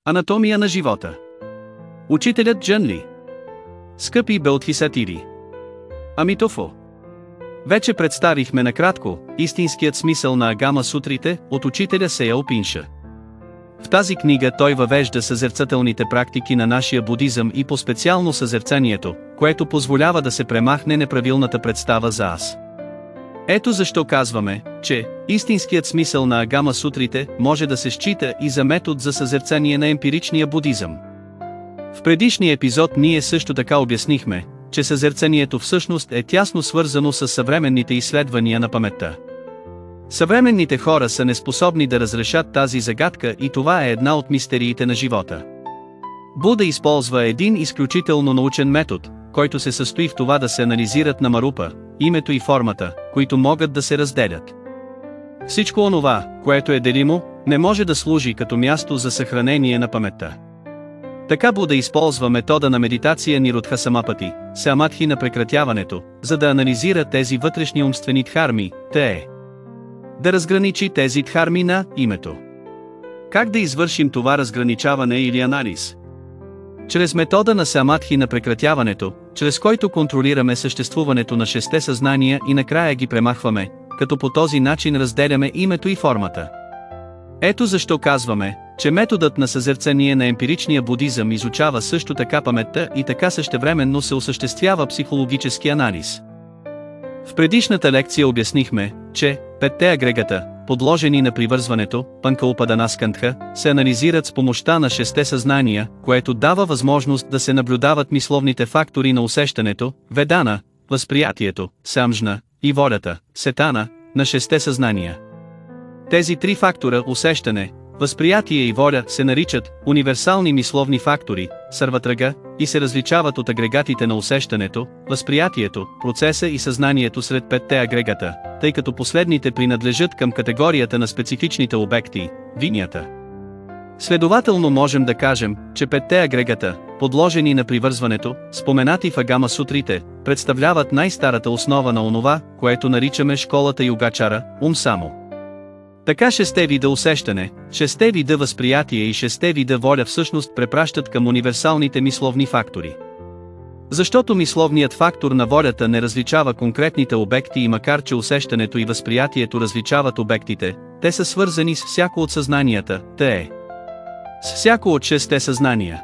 Анатомия на живота. Учителят Джън Ли. Скъпи Бодхисатири. Амитофо. Вече представихме накратко истинският смисъл на Агама сутрите от учителя Сеял Пинша. В тази книга той въвежда съзерцателните практики на нашия будизъм и по-специално съзерцанието, което позволява да се премахне неправилната представа за аз. Ето защо казваме, че истинският смисъл на Агама сутрите може да се счита и за метод за съзерцание на емпиричния будизъм. В предишния епизод ние също така обяснихме, че съзерцанието всъщност е тясно свързано с съвременните изследвания на паметта. Съвременните хора са неспособни да разрешат тази загадка и това е една от мистериите на живота. Буда използва един изключително научен метод, който се състои в това да се анализират намарупа, името и формата, които могат да се разделят. Всичко онова, което е делимо, не може да служи като място за съхранение на паметта. Така Буда използва метода на медитация Ниродха-самапати, самадхи на прекратяването, за да анализира тези вътрешни умствени дхарми, да разграничи тези дхарми на името. Как да извършим това разграничаване или анализ? Чрез метода на самадхи на прекратяването, чрез който контролираме съществуването на шесте съзнания и накрая ги премахваме, като по този начин разделяме името и формата. Ето защо казваме, че методът на съзерцание на емпиричния будизъм изучава също така паметта и така същевременно се осъществява психологически анализ. В предишната лекция обяснихме, че петте агрегата, подложени на привързването, Панкаупаданаскандха, се анализират с помощта на шесте съзнания, което дава възможност да се наблюдават мисловните фактори на усещането, ведана, възприятието, самжна, и волята, сетана, на шесте съзнания. Тези три фактора – усещане, възприятие и воля – се наричат универсални мисловни фактори, сарватрага, и се различават от агрегатите на усещането, възприятието, процеса и съзнанието сред петте агрегата, тъй като последните принадлежат към категорията на специфичните обекти – винята. Следователно можем да кажем, че петте агрегата, подложени на привързването, споменати в Агама сутрите, представляват най-старата основа на онова, което наричаме школата Йогачара, ум само. Така шесте вида усещане, шесте вида възприятие и шесте вида воля всъщност препращат към универсалните мисловни фактори. Защото мисловният фактор на волята не различава конкретните обекти и макар че усещането и възприятието различават обектите, те са свързани с всяко от съзнанията, с всяко от шесте съзнания.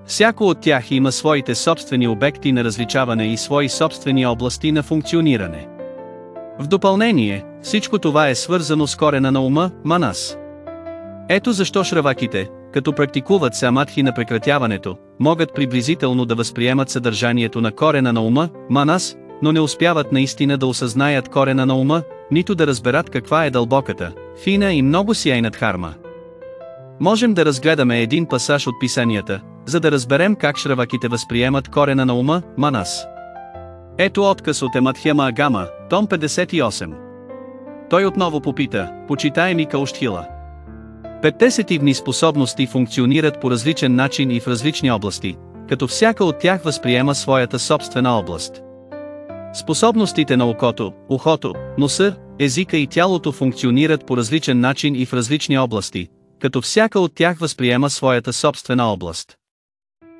Всяко от тях има своите собствени обекти на различаване и свои собствени области на функциониране. В допълнение, всичко това е свързано с корена на ума, манас. Ето защо шраваките, като практикуват самадхи на прекратяването, могат приблизително да възприемат съдържанието на корена на ума, манас, но не успяват наистина да осъзнаят корена на ума, нито да разберат каква е дълбоката, фина и много сияйна дхарма. Можем да разгледаме един пасаж от писанията, за да разберем как шраваките възприемат корена на ума, манас. Ето отказ от Емадхяма Агама, том 58. Той отново попита, почитаеми Каустхила. Петте сетивни способности функционират по различен начин и в различни области, като всяка от тях възприема своята собствена област. Способностите на окото, ухото, носа, езика и тялото функционират по различен начин и в различни области, като всяка от тях възприема своята собствена област.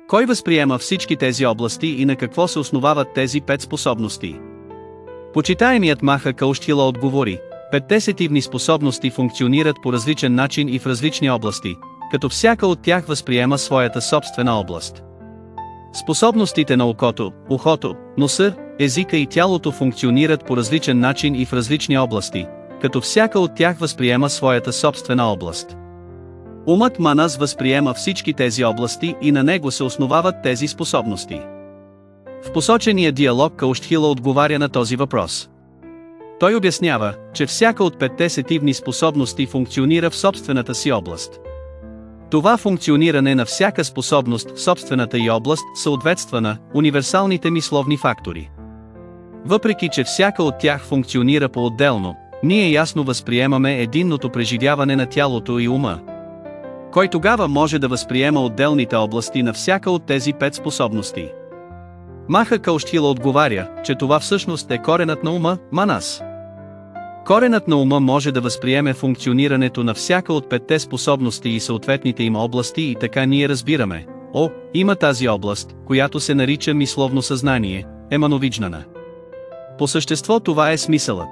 Кой възприема всички тези области и на какво се основават тези пет способности? Почитаемият Маха Каустхила отговори, петте сетивни способности функционират по различен начин и в различни области, като всяка от тях възприема своята собствена област. Способностите на окото, ухото, носа, езика и тялото функционират по различен начин и в различни области, като всяка от тях възприема своята собствена област. Умът манас възприема всички тези области и на него се основават тези способности. В посочения диалог Каустхила отговаря на този въпрос. Той обяснява, че всяка от петте сетивни способности функционира в собствената си област. Това функциониране на всяка способност в собствената й област съответства на универсалните мисловни фактори. Въпреки че всяка от тях функционира по-отделно, ние ясно възприемаме единното преживяване на тялото и ума. Кой тогава може да възприема отделните области на всяка от тези пет способности? Маха Каустхила отговаря, че това всъщност е коренът на ума, манас. Коренът на ума може да възприеме функционирането на всяка от петте способности и съответните им области и така ние разбираме, има тази област, която се нарича мисловно съзнание, емановиджнана. По същество това е смисълът.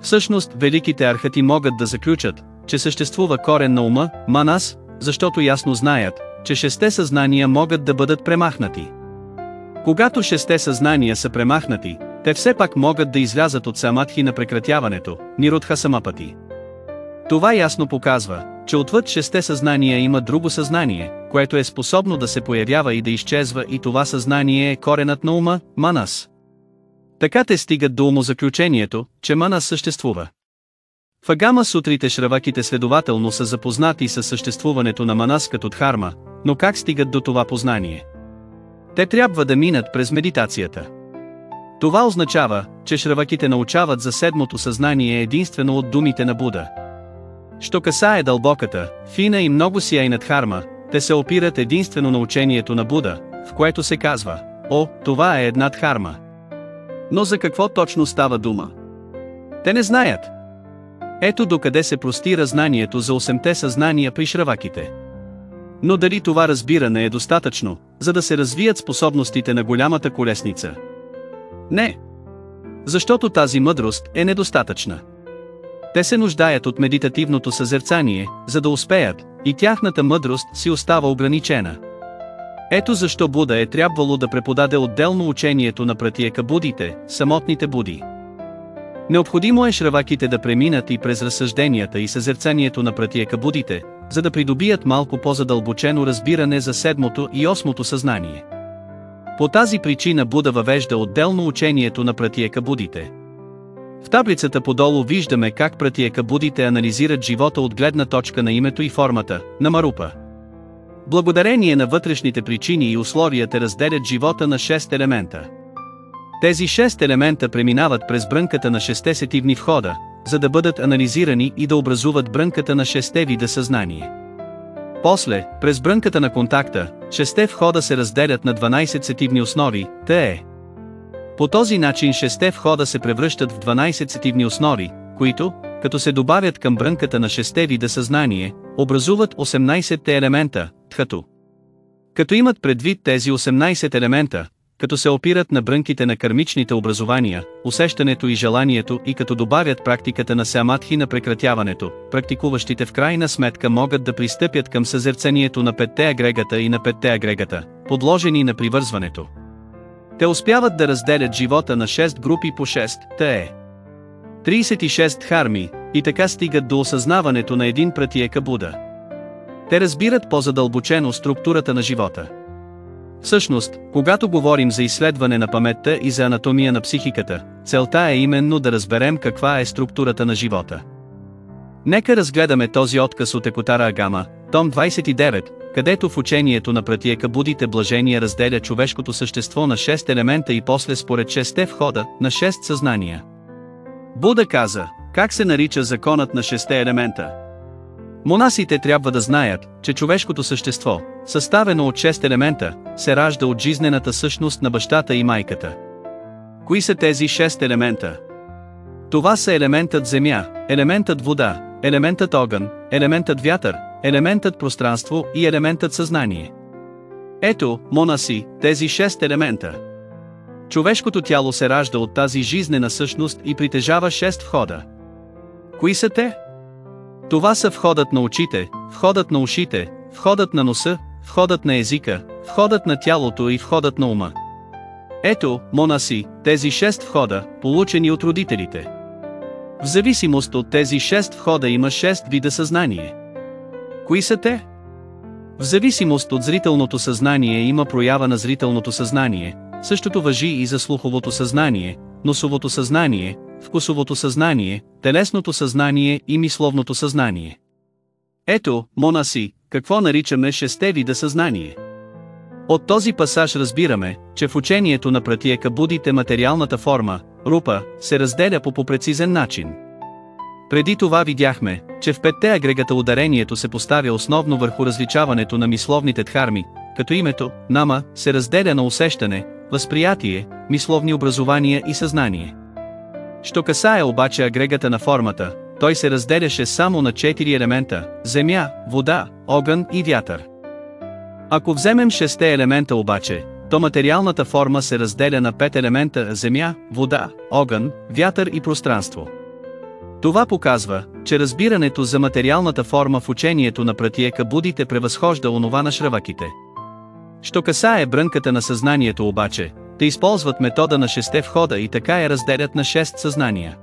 Всъщност, великите архати могат да заключат, че съществува корен на ума, манас, защото ясно знаят, че шесте съзнания могат да бъдат премахнати. Когато шесте съзнания са премахнати, те все пак могат да излязат от самадхи на прекратяването, ниродха самапати. Това ясно показва, че отвъд шесте съзнания има друго съзнание, което е способно да се появява и да изчезва и това съзнание е коренът на ума, манас. Така те стигат до умозаключението, че манас съществува. В Агама сутрите шраваките следователно са запознати с съществуването на манас като дхарма, но как стигат до това познание? Те трябва да минат през медитацията. Това означава, че шраваките научават за седмото съзнание единствено от думите на Буда. Що касае дълбоката, фина и много сияйна дхарма, те се опират единствено на учението на Буда, в което се казва, това е една дхарма. Но за какво точно става дума? Те не знаят. Ето докъде се простира знанието за 8-те съзнания при шраваките. Но дали това разбиране е достатъчно, за да се развият способностите на голямата колесница? Не. Защото тази мъдрост е недостатъчна. Те се нуждаят от медитативното съзерцание, за да успеят, и тяхната мъдрост си остава ограничена. Ето защо Буда е трябвало да преподаде отделно учението на пратиека будите, самотните буди. Необходимо е шраваките да преминат и през разсъжденията и съзерцанието на пратиека будите, за да придобият малко по-задълбочено разбиране за седмото и осмото съзнание. По тази причина Буда въвежда отделно учението на пратиека будите. В таблицата подолу виждаме как пратиека будите анализират живота от гледна точка на името и формата, на Марупа. Благодарение на вътрешните причини и условия те разделят живота на 6 елемента. Тези 6 елемента преминават през брънката на 6 сетивни входа, за да бъдат анализирани и да образуват брънката на 6 вида съзнание. После, през брънката на контакта, 6 входа се разделят на 12 сетивни основи, т.е. По този начин 6 входа се превръщат в 12 сетивни основи, които, като се добавят към брънката на 6 вида съзнание, образуват 18-те елемента, тхату. Като имат предвид тези 18 елемента, като се опират на брънките на кармичните образования, усещането и желанието и като добавят практиката на самадхи на прекратяването, практикуващите в крайна сметка могат да пристъпят към съзерцанието на 5-те агрегата и на 5-те агрегата, подложени на привързването. Те успяват да разделят живота на 6 групи по 6, т.е. 36 дхарми, и така стигат до осъзнаването на един пратиека Буда. Те разбират по-задълбочено структурата на живота. Всъщност, когато говорим за изследване на паметта и за анатомия на психиката, целта е именно да разберем каква е структурата на живота. Нека разгледаме този отказ от Екотара Агама, том 29, където в учението на пратиека будите блажения разделя човешкото същество на 6 елемента и после според 6 входа, на 6 съзнания. Буда каза, как се нарича законът на 6 елемента. Монасите трябва да знаят, че човешкото същество, съставено от 6 елемента, се ражда от жизнената същност на бащата и майката. Кои са тези 6 елемента? Това са елементът земя, елементът вода, елементът огън, елементът вятър, елементът пространство и елементът съзнание. Ето, монаси, тези 6 елемента. Човешкото тяло се ражда от тази жизнена същност и притежава 6 входа. Кои са те? Това са входът на очите, входът на ушите, входът на носа, входът на езика, входът на тялото и входът на ума. Ето, монаси, тези 6 входа, получени от родителите. В зависимост от тези 6 входа има 6 вида съзнание. Кои са те? В зависимост от зрителното съзнание има проява на зрителното съзнание, същото важи и за слуховото съзнание, носовото съзнание, вкусовото съзнание, телесното съзнание и мисловното съзнание. Ето, монаси, какво наричаме 6 вида съзнание. От този пасаж разбираме, че в учението на пратиека будите материалната форма, рупа, се разделя по прецизен начин. Преди това видяхме, че в 5-те агрегата ударението се поставя основно върху различаването на мисловните дхарми, като името, нама, се разделя на усещане, възприятие, мисловни образования и съзнание. Що касае обаче агрегата на формата, той се разделяше само на 4 елемента – земя, вода, огън и вятър. Ако вземем 6 елемента обаче, то материалната форма се разделя на 5 елемента – земя, вода, огън, вятър и пространство. Това показва, че разбирането за материалната форма в учението на Пратиека Будите превъзхожда онова на Шраваките. Що касае брънката на съзнанието обаче, те използват метода на 6 входа и така я разделят на 6 съзнания.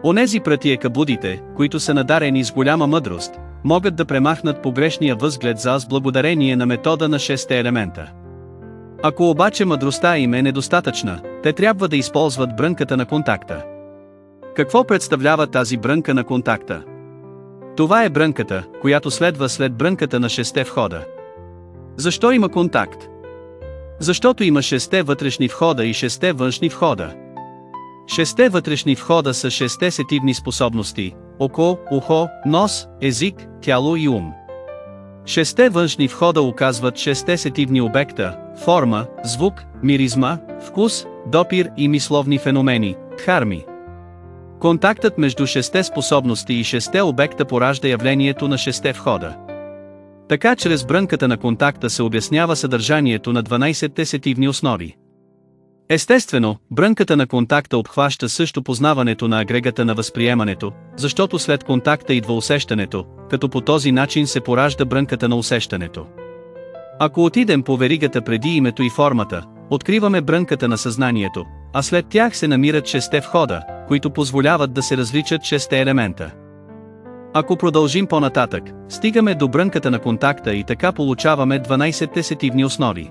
Онези Пратиека Будите, които са надарени с голяма мъдрост, могат да премахнат погрешния възглед за аз благодарение на метода на 6 елемента. Ако обаче мъдростта им е недостатъчна, те трябва да използват брънката на контакта. Какво представлява тази брънка на контакта? Това е брънката, която следва след брънката на 6 входа. Защо има контакт? Защото има 6 вътрешни входа и 6 външни входа. 6 вътрешни входа са 6 сетивни способности – око, ухо, нос, език, тяло и ум. 6 външни входа оказват 6 сетивни обекта – форма, звук, миризма, вкус, допир и мисловни феномени – дхарми. Контактът между 6 способности и 6 обекта поражда явлението на 6 входа. Така чрез брънката на контакта се обяснява съдържанието на 12 сетивни основи. Естествено, брънката на контакта обхваща също познаването на агрегата на възприемането, защото след контакта идва усещането, като по този начин се поражда брънката на усещането. Ако отидем по веригата преди името и формата, откриваме брънката на съзнанието, а след тях се намират 6 входа, които позволяват да се различат 6 елемента. Ако продължим по-нататък, стигаме до брънката на контакта и така получаваме 12 сетивни основи.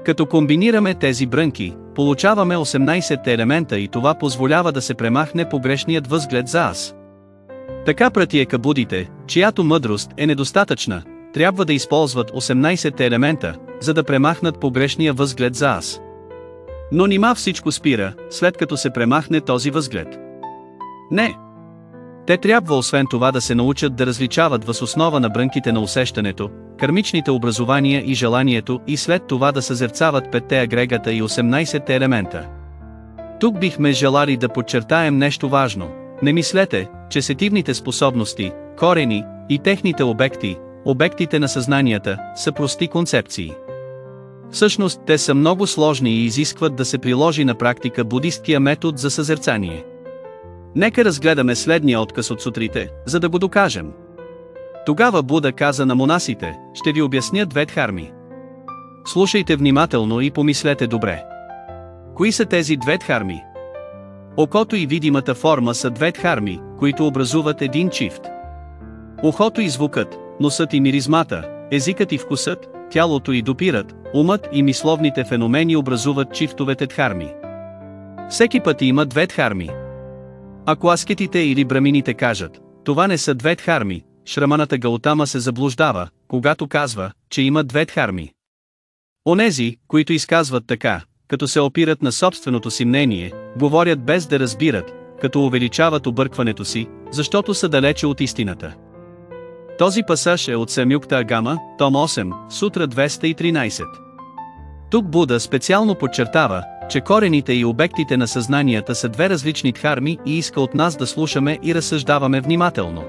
Като комбинираме тези брънки, получаваме 18 елемента и това позволява да се премахне погрешният възглед за аз. Така Пратиека Будите, чиято мъдрост е недостатъчна, трябва да използват 18 елемента, за да премахнат погрешния възглед за аз. Но нима всичко спира, след като се премахне този възглед? Не. Те трябва освен това да се научат да различават въз основа на брънките на усещането, кармичните образования и желанието и след това да съзерцават 5 агрегата и 18 елемента. Тук бихме желали да подчертаем нещо важно. Не мислете, че сетивните способности, корени и техните обекти, обектите на съзнанията, са прости концепции. Всъщност те са много сложни и изискват да се приложи на практика будисткия метод за съзерцание. Нека разгледаме следния откъс от сутрите, за да го докажем. Тогава Буда каза на монасите: ще ви обясня 2 дхарми. Слушайте внимателно и помислете добре. Кои са тези 2 дхарми? Окото и видимата форма са 2 дхарми, които образуват един чифт. Ухото и звукът, носът и миризмата, езикът и вкусът, тялото и допирът, умът и мисловните феномени образуват чифтовете дхарми. Всеки път има 2 дхарми. Ако аскетите или брамините кажат: това не са 2 дхарми, Шраманата Гаутама се заблуждава, когато казва, че има 2 дхарми. Онези, които изказват така, като се опират на собственото си мнение, говорят без да разбират, като увеличават объркването си, защото са далече от истината. Този пасаж е от Самюкта Агама, том 8, Сутра 213. Тук Буда специално подчертава, че корените и обектите на съзнанията са 2 различни дхарми и иска от нас да слушаме и разсъждаваме внимателно.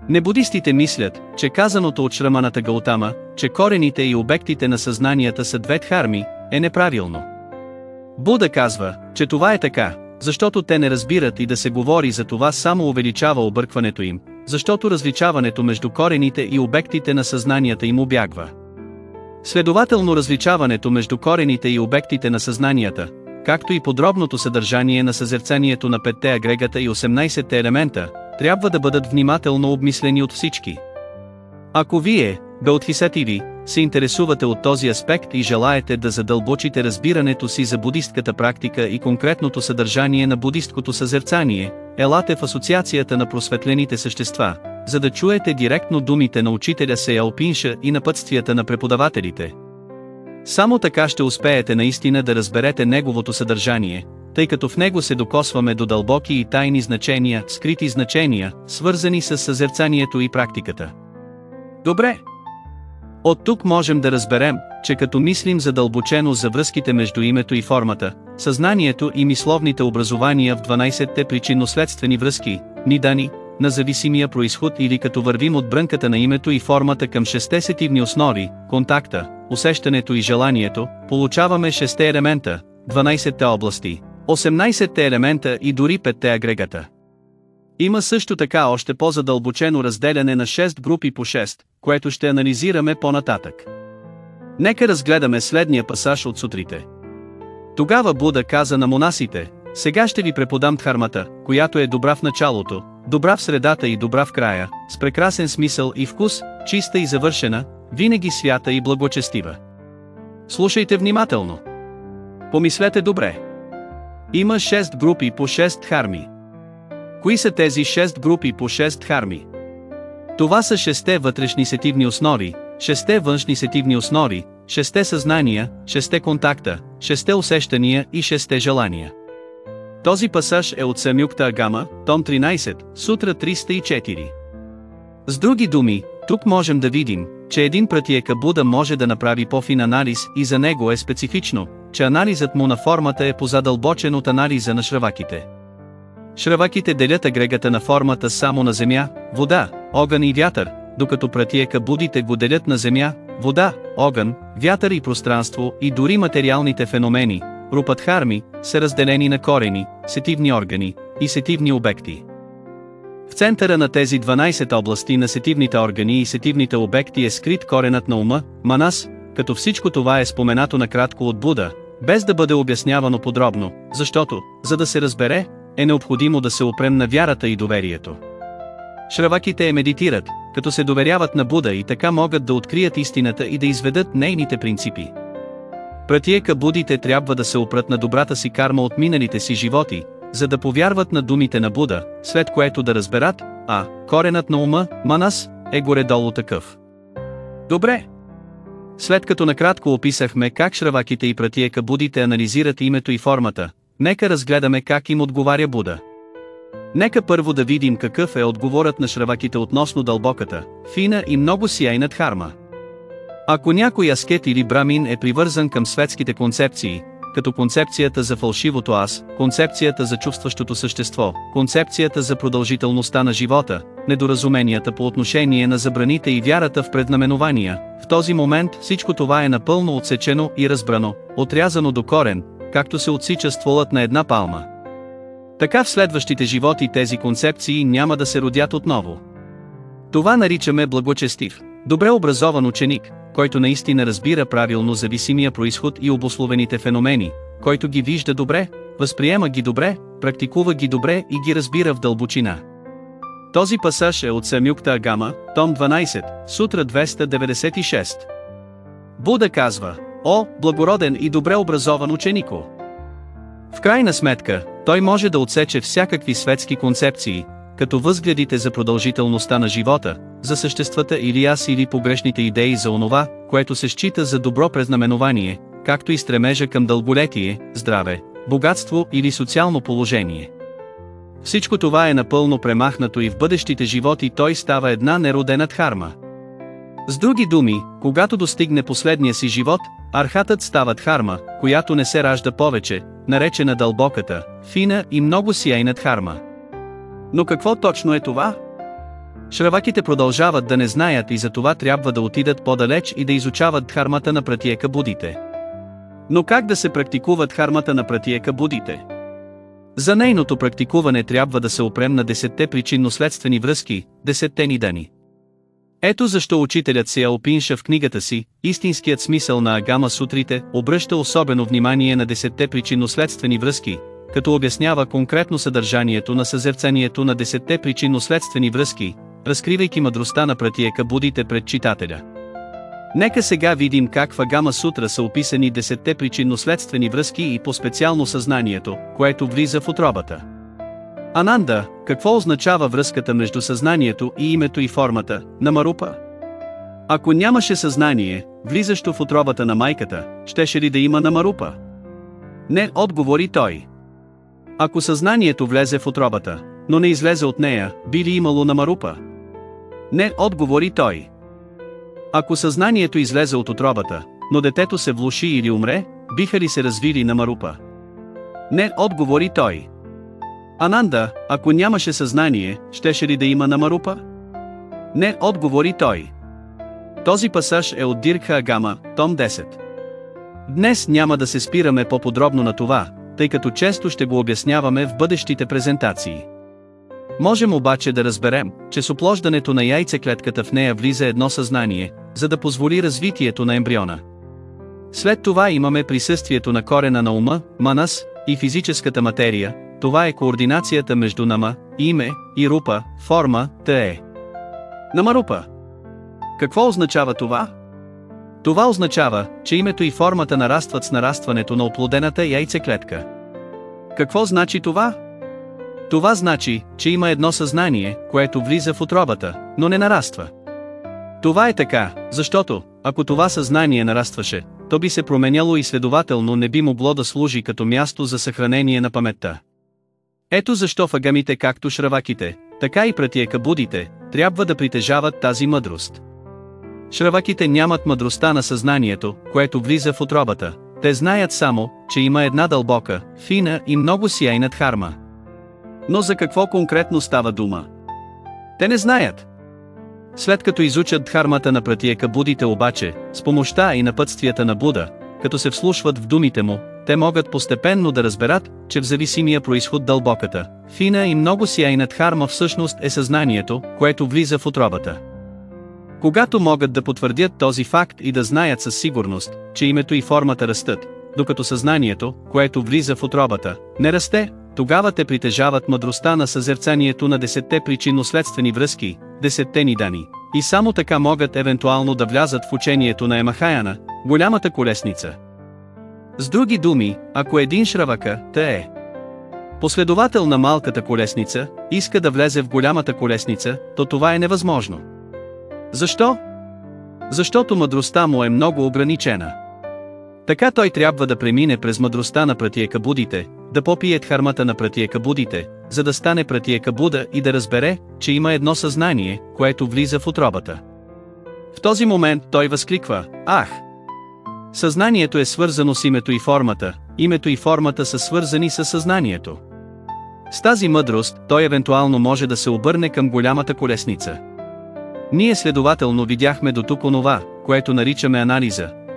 Небудистите мислят, че казаното от Шраманата Гаутама, че корените и обектите на съзнанията са 2 дхарми, е неправилно. Буда казва, че това е така, защото те не разбират и да се говори за това само увеличава объркването им, защото различаването между корените и обектите на съзнанията им убягва. Следователно различаването между корените и обектите на съзнанията, както и подробното съдържание на съзерцанието на 5 агрегата и 18 елемента, трябва да бъдат внимателно обмислени от всички. Ако вие, бодхисаттви, се интересувате от този аспект и желаете да задълбочите разбирането си за будистката практика и конкретното съдържание на будисткото съзерцание, елате в Асоциацията на просветлените същества, за да чуете директно думите на учителя Сейял Пинша и напътствията на преподавателите. Само така ще успеете наистина да разберете неговото съдържание, тъй като в него се докосваме до дълбоки и тайни значения, скрити значения, свързани с съзерцанието и практиката. Добре. От тук можем да разберем, че като мислим задълбочено за връзките между името и формата, съзнанието и мисловните образования в 12-те причинно-следствени връзки, нидани, на зависимия произход или като вървим от брънката на името и формата към 6-те сетивни основи, контакта, усещането и желанието, получаваме 6-те елемента, 12-те области, 18-те елемента и дори 5-те агрегата. Има също така още по-задълбочено разделяне на 6 групи по 6, което ще анализираме по-нататък. Нека разгледаме следния пасаж от сутрите. Тогава Буда каза на монасите: сега ще ви преподам дхармата, която е добра в началото, добра в средата и добра в края, с прекрасен смисъл и вкус, чиста и завършена, винаги свята и благочестива. Слушайте внимателно. Помислете добре. Има 6 групи по 6 дхарми. Кои са тези 6 групи по 6 дхарми? Това са 6-те вътрешни сетивни основи, 6-те външни сетивни основи, 6-те съзнания, 6-те контакта, 6-те усещания и 6-те желания. Този пасаж е от Самюкта Агама, том 13, сутра 304. С други думи, тук можем да видим, че един Пратиека Буда може да направи по-фин анализ и за него е специфично, че анализът му на формата е позадълбочен от анализа на шраваките. Шраваките делят агрегата на формата само на земя, вода, огън и вятър, докато Пратиека Будите го делят на земя, вода, огън, вятър и пространство и дори материалните феномени, рупадхарми, са разделени на корени, сетивни органи и сетивни обекти. В центъра на тези 12 области на сетивните органи и сетивните обекти е скрит коренът на ума, манас, като всичко това е споменато накратко от Буда, без да бъде обяснявано подробно, защото, за да се разбере, е необходимо да се опрем на вярата и доверието. Шраваките медитират, като се доверяват на Буда и така могат да открият истината и да изведат нейните принципи. Пратиека Будите трябва да се опрат на добрата си карма от миналите си животи, за да повярват на думите на Буда, след което да разберат, коренът на ума, манас, е горе-долу такъв. Добре. След като накратко описахме как шраваките и Пратиека Будите анализират името и формата, нека разгледаме как им отговаря Буда. Нека първо да видим какъв е отговорът на шраваките относно дълбоката, фина и много сияйна дхарма. Ако някой аскет или брамин е привързан към светските концепции, като концепцията за фалшивото аз, концепцията за чувстващото същество, концепцията за продължителността на живота, недоразуменията по отношение на забраните и вярата в преднаменования, в този момент всичко това е напълно отсечено и разбрано, отрязано до корен, както се отсича стволът на една палма. Така в следващите животи тези концепции няма да се родят отново. Това наричаме благочестив, добре образован ученик, който наистина разбира правилно зависимия произход и обусловените феномени, който ги вижда добре, възприема ги добре, практикува ги добре и ги разбира в дълбочина. Този пасаж е от Самюкта Агама, том 12, сутра 296. Буда казва: о, благороден и добре образован ученико! В крайна сметка, той може да отсече всякакви светски концепции, като възгледите за продължителността на живота, за съществата или аз или погрешните идеи за онова, което се счита за добро предзнаменование, както и стремежа към дълголетие, здраве, богатство или социално положение. Всичко това е напълно премахнато и в бъдещите животи той става една неродена дхарма. С други думи, когато достигне последния си живот, архатът става дхарма, която не се ражда повече, наречена дълбоката, фина и много сияйна дхарма. Но какво точно е това? Шраваките продължават да не знаят и за това трябва да отидат по-далеч и да изучават дхармата на Пратиека Будите. Но как да се практикува дхармата на Пратиека Будите? За нейното практикуване трябва да се опрем на 10-те причинно-следствени връзки, 10-те нидани. Ето защо учителят Сеялпинша в книгата си «Истинският смисъл на Агама Сутрите» обръща особено внимание на 10-те причинно-следствени връзки, като обяснява конкретно съдържанието на съзерцанието на 10-те причинно-следствени връзки, разкривайки мъдростта на Пратиека Будите пред читателя. Нека сега видим как в Агама Сутра са описани 10-те причинно-следствени връзки и по-специално съзнанието, което влиза в утробата. Ананда, какво означава връзката между съзнанието и името и формата на Марупа? Ако нямаше съзнание, влизащо в утробата на майката, щеше ли да има на Марупа? Не, отговори той. Ако съзнанието влезе в утробата, но не излезе от нея, би ли имало на Марупа? Не, отговори той. Ако съзнанието излезе от утробата, но детето се влоши или умре, биха ли се развили на Марупа? Не, отговори той. Ананда, ако нямаше съзнание, щеше ли да има Намарупа? Не, отговори той. Този пасаж е от Диргха Агама, том 10. Днес няма да се спираме по-подробно на това, тъй като често ще го обясняваме в бъдещите презентации. Можем обаче да разберем, че с оплождането на яйцеклетката в нея влиза едно съзнание, за да позволи развитието на ембриона. След това имаме присъствието на корена на ума, манас, и физическата материя, това е координацията между нама, име, и рупа, форма, тъе. Намарупа. Какво означава това? Това означава, че името и формата нарастват с нарастването на оплодената яйцеклетка. Какво значи това? Това значи, че има едно съзнание, което влиза в утробата, но не нараства. Това е така, защото, ако това съзнание нарастваше, то би се променяло и следователно не би могло да служи като място за съхранение на паметта. Ето защо в агамите както шраваките, така и пратиекабудите, трябва да притежават тази мъдрост. Шраваките нямат мъдростта на съзнанието, което влиза в утробата, те знаят само, че има една дълбока, фина и много сияйна дхарма. Но за какво конкретно става дума? Те не знаят. След като изучат дхармата на пратиекабудите обаче, с помощта и напътствията на Буда, като се вслушват в думите му, те могат постепенно да разберат, че в зависимия произход дълбоката, фина и много сияйна дхарма всъщност е съзнанието, което влиза в утробата. Когато могат да потвърдят този факт и да знаят със сигурност, че името и формата растат, докато съзнанието, което влиза в утробата, не расте, тогава те притежават мъдростта на съзерцанието на 10-те причинно-следствени връзки, 10-те нидани, и само така могат евентуално да влязат в учението на Емахаяна, голямата колесница. С други думи, ако един шравака, тъе последовател на малката колесница, иска да влезе в голямата колесница, то това е невъзможно. Защо? Защото мъдростта му е много ограничена. Така той трябва да премине през мъдростта на пратиекабудите, да попие дхармата на пратиекабудите, за да стане пратиекабуда и да разбере, че има едно съзнание, което влиза в утробата. В този момент той възкликва: "Ах! Съзнанието е свързано с името и формата са свързани с съзнанието." С тази мъдрост той евентуално може да се обърне към голямата колесница. Ние следователно видяхме дотук онова, което наричаме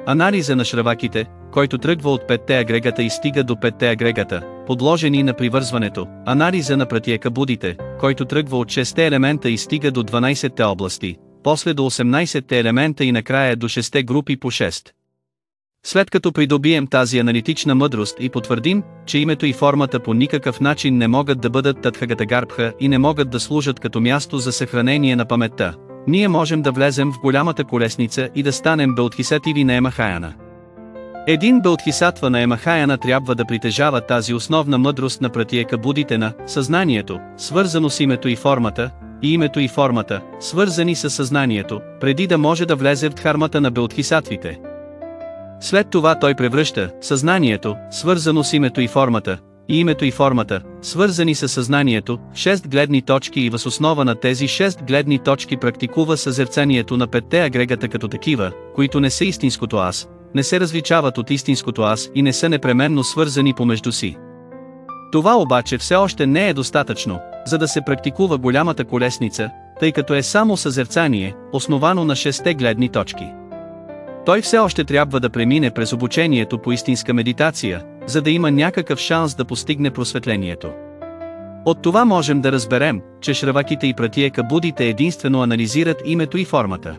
анализа на шраваките, който тръгва от 5-те агрегата и стига до 5-те агрегата, подложени на привързването, анализа на пратиекабудите, който тръгва от 6-те елемента и стига до 12-те области, после до 18-те елемента и накрая до 6-те групи по 6. След като придобием тази аналитична мъдрост и потвърдим, че името и формата по никакъв начин не могат да бъдат Тадхагатагарбха и не могат да служат като място за съхранение на паметта, ние можем да влезем в голямата колесница и да станем Баудхисативи на Емахаяна. Един Баудхисатва на Емахаяна трябва да притежава тази основна мъдрост на пратиекабудите на съзнанието, свързано с името и формата, свързани с съзнанието, преди да може да влезе в дхармата на Баудхисатвите. След това той превръща съзнанието, свързано с името и формата, свързани с съзнанието, в 6 гледни точки и въз основа на тези 6 гледни точки практикува съзерцанието на 5-те агрегата като такива, които не са истинското аз, не се различават от истинското аз и не са непременно свързани помежду си. Това обаче все още не е достатъчно, за да се практикува голямата колесница, тъй като е само съзерцание, основано на 6-те гледни точки. Той все още трябва да премине през обучението по истинска медитация, за да има някакъв шанс да постигне просветлението. От това можем да разберем, че шраваките и пратиекабудите единствено анализират името и формата.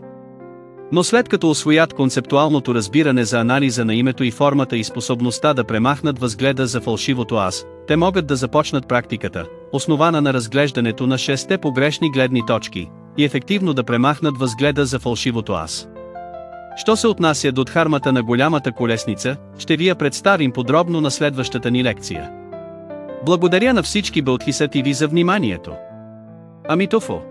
Но след като усвоят концептуалното разбиране за анализа на името и формата и способността да премахнат възгледа за фалшивото аз, те могат да започнат практиката, основана на разглеждането на 6-те погрешни гледни точки, и ефективно да премахнат възгледа за фалшивото аз. Що се отнася до дхармата на голямата колесница, ще ви я представим подробно на следващата ни лекция. Благодаря на всички Баудхисативи за вниманието. Амитофо.